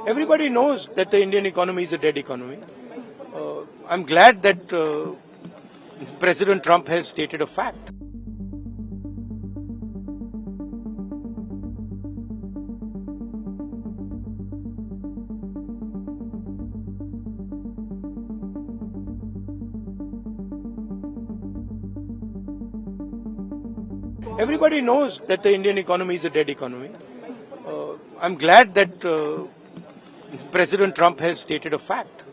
Everybody knows that the Indian economy is a dead economy. I'm glad that President Trump has stated a fact. Everybody knows that the Indian economy is a dead economy. I'm glad that President Trump has stated a fact.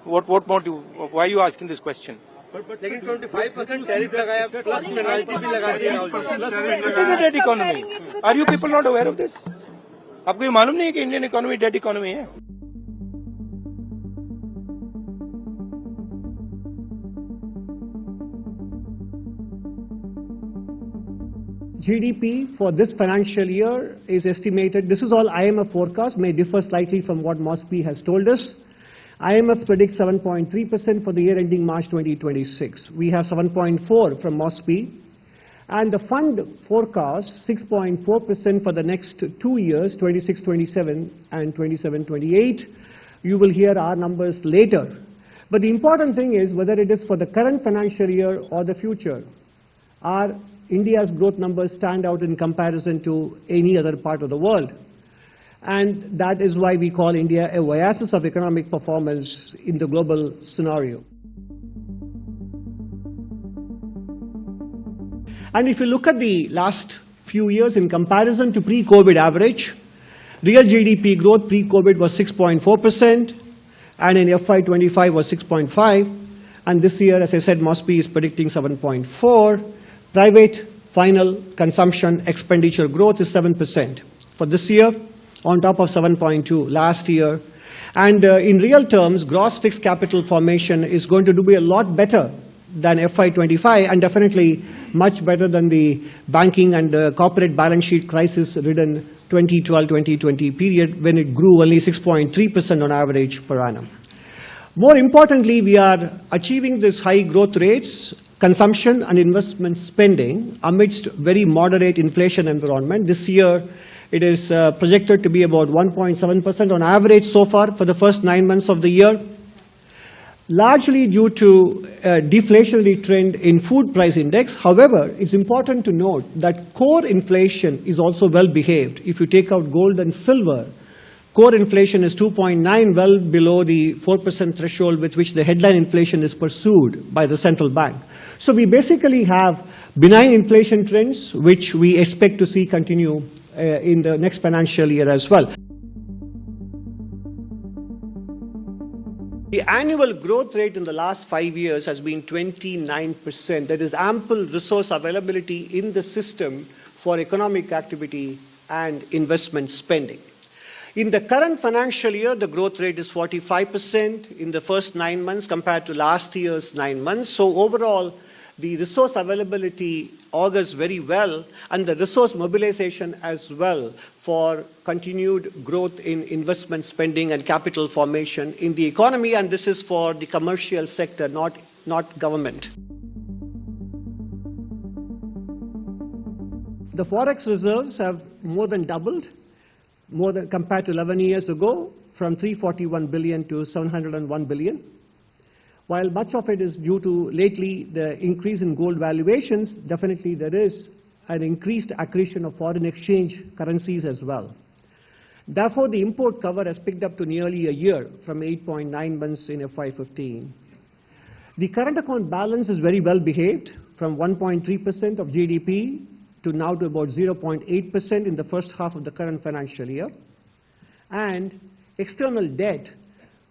What more do? Why are you asking this question? लेकिन 25% tariff लगाया plus penalty भी लगा दी Rahul ji. It is a dead economy. Are you people not aware of this? आपको ये मालूम नहीं है कि इंडियन इकोनॉमी डेड इकोनॉमी है? GDP for this financial year is estimated, this is all IMF forecast, may differ slightly from what MOSPI has told us. IMF predicts 7.3% for the year ending March 2026. We have 7.4 from MOSPI. And the fund forecasts 6.4% for the next 2 years, 26-27 and 27-28. You will hear our numbers later. But the important thing is whether it is for the current financial year or the future, our India's growth numbers stand out in comparison to any other part of the world. And that is why we call India a oasis of economic performance in the global scenario. And if you look at the last few years in comparison to pre-COVID average, real GDP growth pre-COVID was 6.4%, and in FY25 was 6.5%, and this year, as I said, MOSPI is predicting 7.4%. Private final consumption expenditure growth is 7% for this year, on top of 7.2 last year. And in real terms, gross fixed capital formation is going to be a lot better than FY25, and definitely much better than the banking and corporate balance sheet crisis-ridden 2012-2020 period, when it grew only 6.3% on average per annum. More importantly, we are achieving these high growth rates, consumption and investment spending, amidst very moderate inflation environment. This year, it is projected to be about 1.7% on average so far for the first 9 months of the year, largely due to a deflationary trend in food price index. However, it's important to note that core inflation is also well behaved. If you take out gold and silver, core inflation is 2.9, well below the 4% threshold with which the headline inflation is pursued by the central bank. So we basically have benign inflation trends, which we expect to see continue in the next financial year as well. The annual growth rate in the last 5 years has been 29%. There is ample resource availability in the system for economic activity and investment spending. In the current financial year, the growth rate is 45% in the first 9 months compared to last year's 9 months. So overall, the resource availability augurs very well, and the resource mobilization as well for continued growth in investment spending and capital formation in the economy, and this is for the commercial sector, not government. The Forex reserves have more than doubled, compared to 11 years ago, from 341 billion to 701 billion. While much of it is due to lately the increase in gold valuations, definitely there is an increased accretion of foreign exchange currencies as well. Therefore, the import cover has picked up to nearly a year from 8.9 months in FY15. The current account balance is very well behaved, from 1.3% of GDP to now to about 0.8% in the first half of the current financial year. And external debt,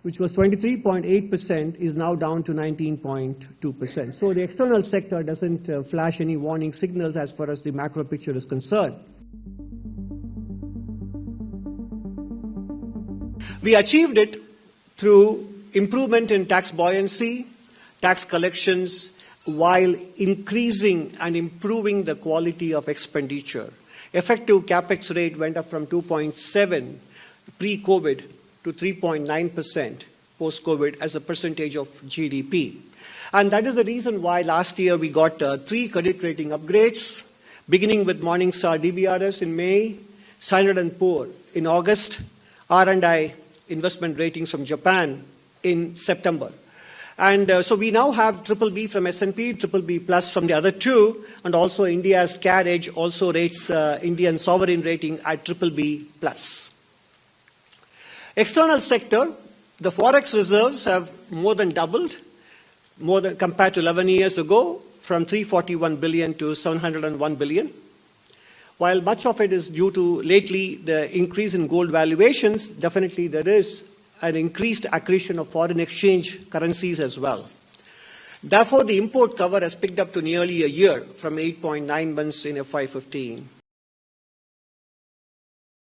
which was 23.8%, is now down to 19.2%. So the external sector doesn't flash any warning signals as far as the macro picture is concerned. We achieved it through improvement in tax buoyancy, tax collections, while increasing and improving the quality of expenditure. Effective capex rate went up from 2.7 pre-COVID to 3.9% post-COVID as a percentage of GDP. And that is the reason why last year we got 3 credit rating upgrades, beginning with Morningstar DBRS in May, Standard & Poor in August, R&I investment ratings from Japan in September. And so we now have BBB from S&P, BBB plus from the other two, and also India's CAD Edge also rates Indian sovereign rating at BBB plus. External sector, the Forex reserves have more than doubled, compared to 11 years ago, from 341 billion to 701 billion. While much of it is due to lately the increase in gold valuations, definitely there is an increased accretion of foreign exchange currencies as well. Therefore, the import cover has picked up to nearly a year from 8.9 months in FY15.